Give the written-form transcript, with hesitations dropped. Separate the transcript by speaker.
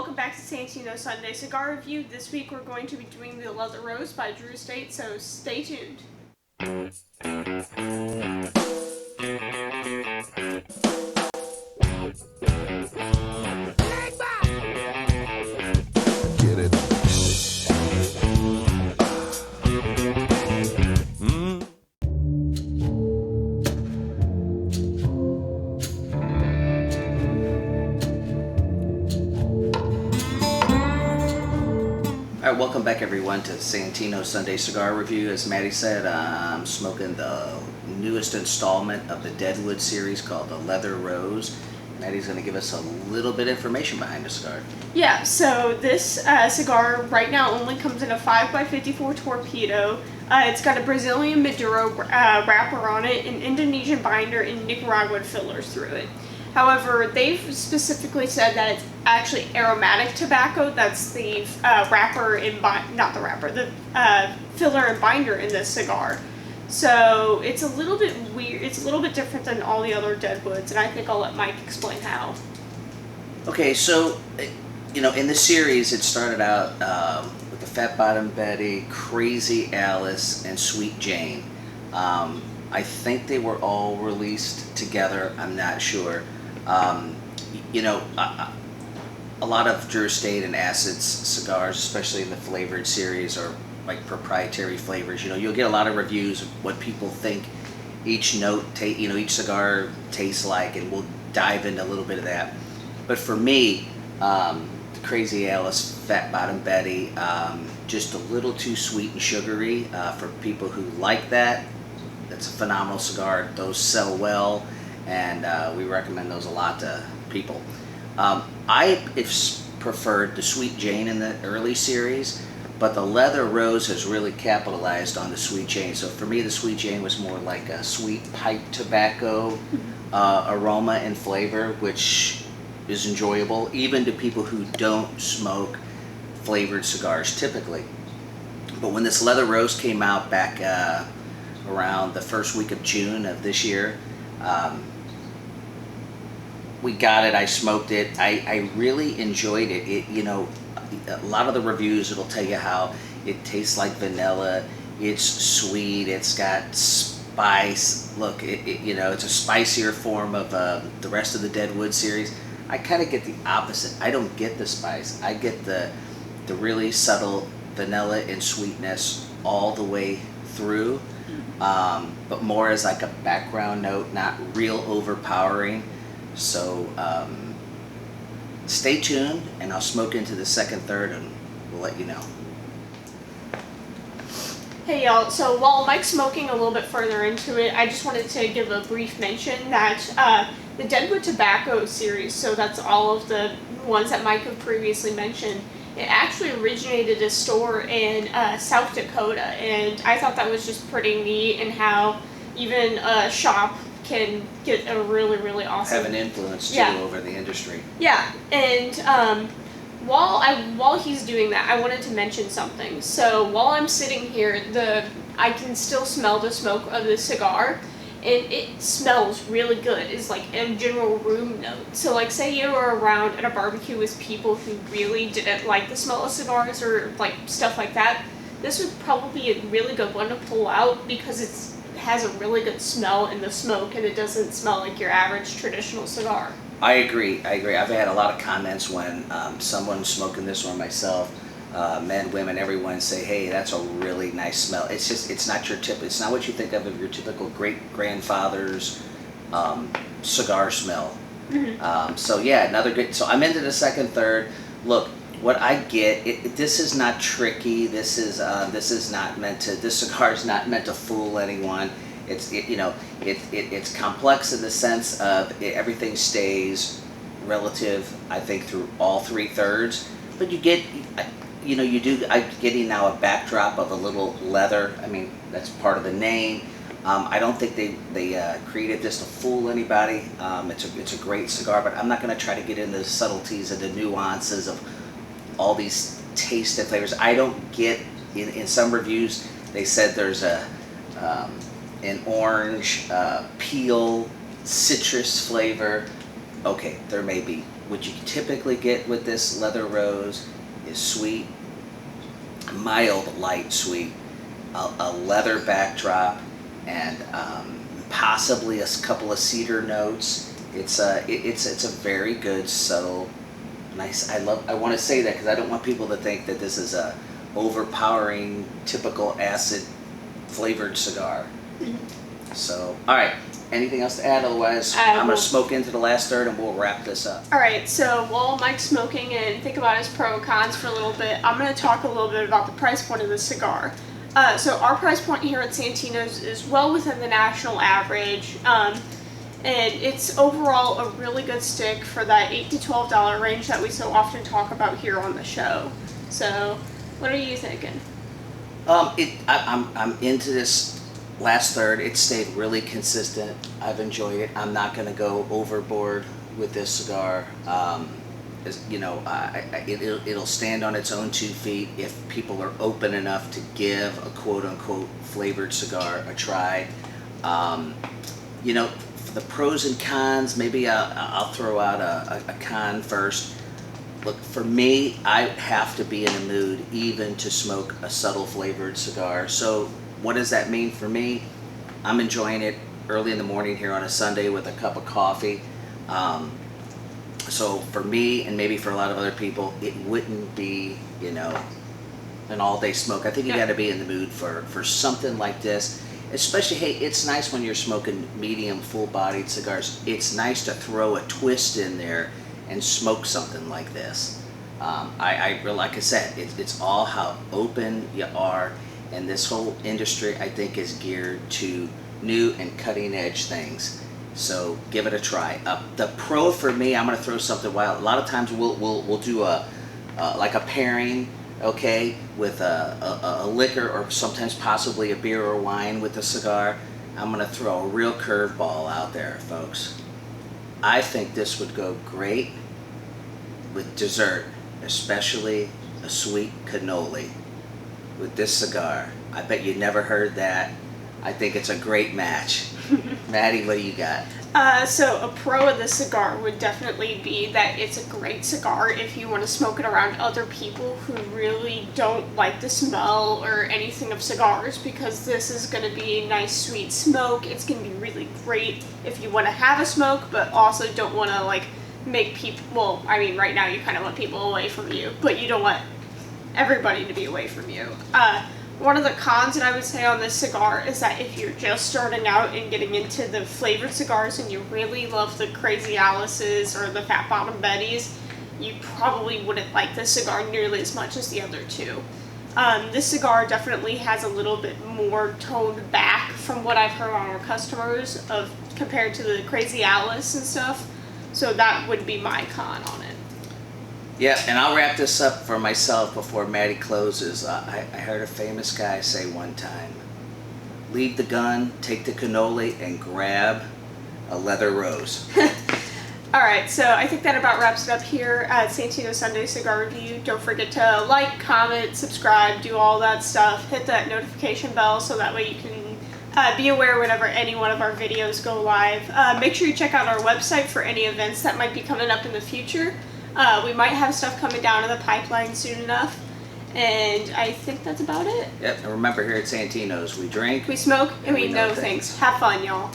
Speaker 1: welcome back to Santino Sunday Cigar Review. This week we're going to be doing the Leather Rose by DrewEstate, so stay tuned.
Speaker 2: Get it.
Speaker 3: Alright, welcome back everyone to Santino Sunday Cigar Review. As Maddie said, I'm smoking the newest installment of the Deadwood series called the Leather Rose. Maddie's going to give us a little bit of information behind the cigar.
Speaker 1: Yeah, so this cigar right now only comes in a 5x54 torpedo. It's got a Brazilian Maduro wrapper on it, an Indonesian binder, and Nicaraguan fillers through it. However, they've specifically said that it's actually aromatic tobacco. That's the wrapper and the filler and binder in this cigar. So it's a little bit weird. It's a little bit different than all the other Deadwoods, and I think I'll let Mike explain how.
Speaker 3: Okay, so in the series, it started out with the Fat Bottom Betty, Crazy Alice, and Sweet Jane. I think they were all released together. I'm not sure. A lot of DrewEstate and Acid's cigars, especially in the flavored series, are like proprietary flavors. You'll get a lot of reviews of what people think each note, each cigar tastes like, and we'll dive into a little bit of that. But for me, the Crazy Alice, Fat Bottom Betty, just a little too sweet and sugary for people who like that. It's a phenomenal cigar. Those sell well, and we recommend those a lot to people. I preferred the Sweet Jane in the early series, but the Leather Rose has really capitalized on the Sweet Jane. So for me, the Sweet Jane was more like a sweet pipe tobacco aroma and flavor, which is enjoyable even to people who don't smoke flavored cigars typically. But when this Leather Rose came out back around the first week of June of this year, we got it. I smoked it. I really enjoyed it. A lot of the reviews, it'll tell you how it tastes like vanilla. It's sweet. It's got spice. Look, it's a spicier form of the rest of the Deadwood series. I kind of get the opposite. I don't get the spice. I get the really subtle vanilla and sweetness all the way through, but more as like a background note, not real overpowering. So stay tuned, and I'll smoke into the second, third, and we'll let you know.
Speaker 1: Hey y'all, so while Mike's smoking a little bit further into it, I just wanted to give a brief mention that the Deadwood Tobacco series, so that's all of the ones that Mike had previously mentioned, it actually originated a store in South Dakota, and I thought that was just pretty neat, and how even a shop can get a really, really awesome...
Speaker 3: Have an influence, too, over the industry.
Speaker 1: Yeah, and while he's doing that, I wanted to mention something. So while I'm sitting here, I can still smell the smoke of the cigar, and it smells really good. It's like a general room note. So like, say you were around at a barbecue with people who really didn't like the smell of cigars or like stuff like that, this would probably be a really good one to pull out because it has a really good smell in the smoke, and it doesn't smell like your average traditional cigar.
Speaker 3: I agree. I've had a lot of comments when someone's smoking this, or myself, men, women, everyone say, "Hey, that's a really nice smell." It's not it's not what you think of your typical great grandfather's cigar smell. Mm-hmm. So yeah, another good. So I'm into the second, third. Look, what I get, this is not tricky. This cigar is not meant to fool anyone. It's complex in the sense of everything stays relative, I think, through all three thirds. But I'm getting now a backdrop of a little leather. I mean, that's part of the name. I don't think they created this to fool anybody. It's a great cigar, but I'm not going to try to get into the subtleties and the nuances of all these taste and flavors. I don't get, in some reviews, they said there's an orange, peel, citrus flavor. Okay, there may be. what you typically get with this leather rose is sweet, mild, light sweet, a leather backdrop, and possibly a couple of cedar notes. It's a very good, subtle, nice. I want to say that because I don't want people to think that this is a overpowering, typical acid flavored cigar. So, all right. Anything else to add? Otherwise, I'm going to smoke into the last third and we'll wrap this up.
Speaker 1: All right, so while Mike's smoking and think about his pro and cons for a little bit, I'm going to talk a little bit about the price point of the cigar. So our price point here at Santino's is well within the national average, and it's overall a really good stick for that $8 to $12 range that we so often talk about here on the show. So, what are you thinking?
Speaker 3: I'm into this last third. It stayed really consistent. I've enjoyed it. I'm not going to go overboard with this cigar. It'll stand on its own 2 feet if people are open enough to give a quote-unquote flavored cigar a try. For the pros and cons, maybe I'll throw out a con first. Look, for me, I have to be in a mood even to smoke a subtle flavored cigar. So what does that mean for me? I'm enjoying it early in the morning here on a Sunday with a cup of coffee. So for me, and maybe for a lot of other people, it wouldn't be, an all-day smoke. I think you got to be in the mood for something like this. Especially, hey, it's nice when you're smoking medium, full-bodied cigars. It's nice to throw a twist in there and smoke something like this. Like I said, it's all how open you are, and this whole industry, I think, is geared to new and cutting-edge things. So give it a try. The pro for me, I'm going to throw something wild. A lot of times we'll do like a pairing, okay, with a liquor or sometimes possibly a beer or wine with a cigar. I'm going to throw a real curveball out there, folks. I think this would go great with dessert, especially a sweet cannoli with this cigar. I bet you never heard that. I think it's a great match. Maddie, what do you got?
Speaker 1: So a pro of the cigar would definitely be that it's a great cigar if you want to smoke it around other people who really don't like the smell or anything of cigars, because this is going to be a nice sweet smoke. It's going to be really great if you want to have a smoke but also don't want to make people, well, I mean right now you kind of want people away from you, but you don't want everybody to be away from you. One of the cons that I would say on this cigar is that if you're just starting out and getting into the flavored cigars and you really love the Crazy Alice's or the Fat Bottom Betty's, you probably wouldn't like this cigar nearly as much as the other two. This cigar definitely has a little bit more toned back from what I've heard on our customers compared to the Crazy Alice and stuff. So that would be my con on it.
Speaker 3: Yeah, and I'll wrap this up for myself before Maddie closes. I heard a famous guy say one time, leave the gun, take the cannoli, and grab a leather rose.
Speaker 1: Alright, so I think that about wraps it up here at Santino Sunday Cigar Review. Don't forget to like, comment, subscribe, do all that stuff. Hit that notification bell so that way you can be aware whenever any one of our videos go live. Make sure you check out our website for any events that might be coming up in the future. We might have stuff coming down in the pipeline soon enough. And I think that's about it.
Speaker 3: Yep, and remember here at Santino's, we drink,
Speaker 1: we smoke, and we know things. Have fun, y'all.